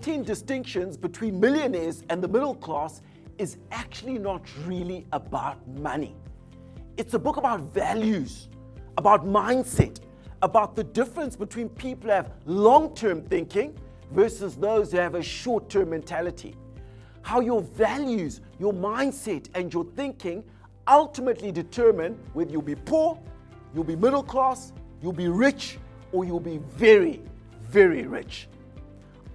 10 distinctions between millionaires and the middle class is actually not really about money. It's a book about values, about mindset, about the difference between people who have long-term thinking versus those who have a short-term mentality. How your values, your mindset, and your thinking ultimately determine whether you'll be poor, you'll be middle class, you'll be rich, or you'll be very, very rich.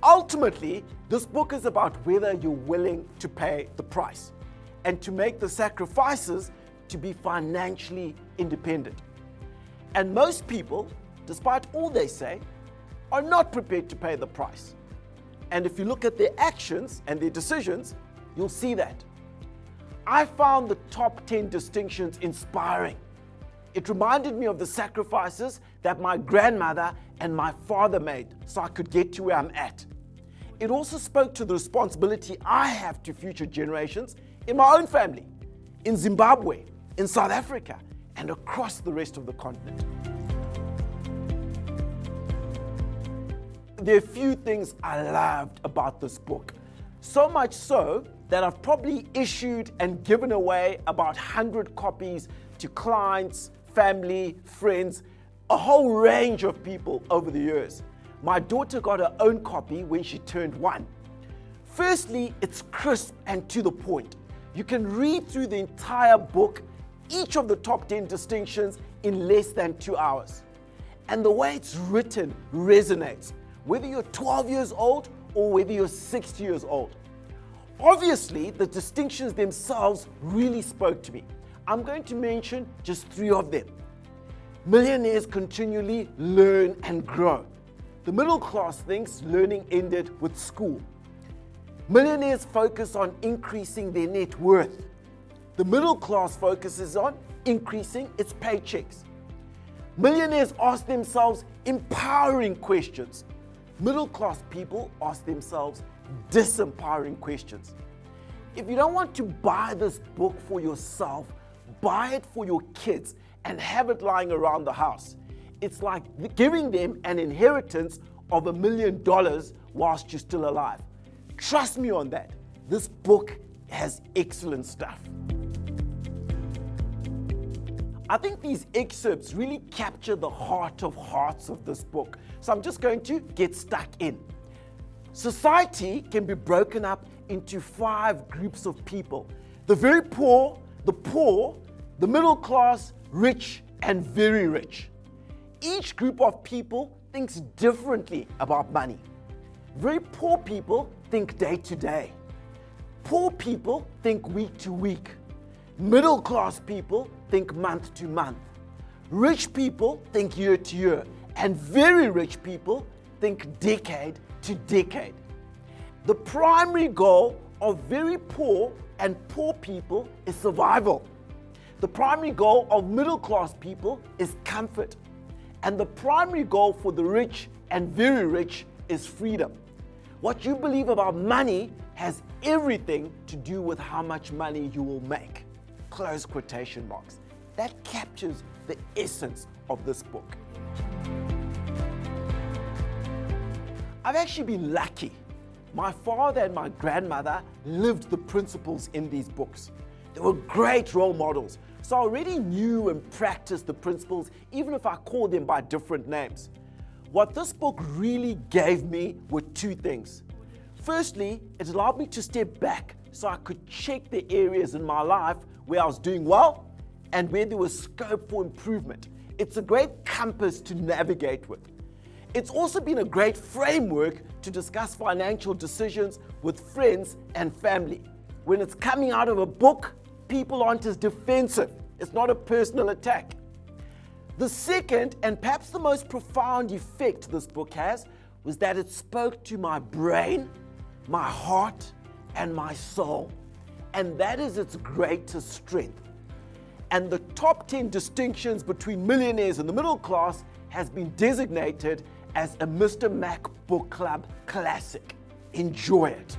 Ultimately, this book is about whether you're willing to pay the price and to make the sacrifices to be financially independent. And most people, despite all they say, are not prepared to pay the price. And if you look at their actions and their decisions, you'll see that. I found the top 10 distinctions inspiring. It reminded me of the sacrifices that my grandmother and my father made so I could get to where I'm at. It also spoke to the responsibility I have to future generations in my own family, in Zimbabwe, in South Africa, and across the rest of the continent. There are a few things I loved about this book, so much so that I've probably issued and given away about 100 copies to clients, family, friends, a whole range of people over the years. My daughter got her own copy when she turned 1. Firstly, it's crisp and to the point. You can read through the entire book, each of the top 10 distinctions, in less than 2 hours. And the way it's written resonates, whether you're 12 years old or whether you're 60 years old. Obviously, the distinctions themselves really spoke to me. I'm going to mention just 3 of them. Millionaires continually learn and grow. The middle class thinks learning ended with school. Millionaires focus on increasing their net worth. The middle class focuses on increasing its paychecks. Millionaires ask themselves empowering questions. Middle class people ask themselves disempowering questions. If you don't want to buy this book for yourself, buy it for your kids and have it lying around the house. It's like giving them an inheritance of $1 million whilst you're still alive. Trust me on that. This book has excellent stuff. I think these excerpts really capture the heart of hearts of this book. So I'm just going to get stuck in. Society can be broken up into 5 groups of people: the very poor, the middle class, rich, and very rich. Each group of people thinks differently about money. Very poor people think day to day. Poor people think week to week. Middle class people think month to month. Rich people think year to year. And very rich people think decade to decade. The primary goal of very poor and poor people is survival. The primary goal of middle class people is comfort. And the primary goal for the rich and very rich is freedom. What you believe about money has everything to do with how much money you will make. Close quotation marks. That captures the essence of this book. I've actually been lucky. My father and my grandmother lived the principles in these books. They were great role models. So I already knew and practiced the principles, even if I called them by different names. What this book really gave me were 2 things. Firstly, it allowed me to step back so I could check the areas in my life where I was doing well and where there was scope for improvement. It's a great compass to navigate with. It's also been a great framework to discuss financial decisions with friends and family. When it's coming out of a book, people aren't as defensive. It's not a personal attack. The second, and perhaps the most profound effect this book has, was that it spoke to my brain, my heart, and my soul. And that is its greatest strength. And the top 10 distinctions between millionaires and the middle class has been designated as a Mr. Mac Book Club classic. Enjoy it.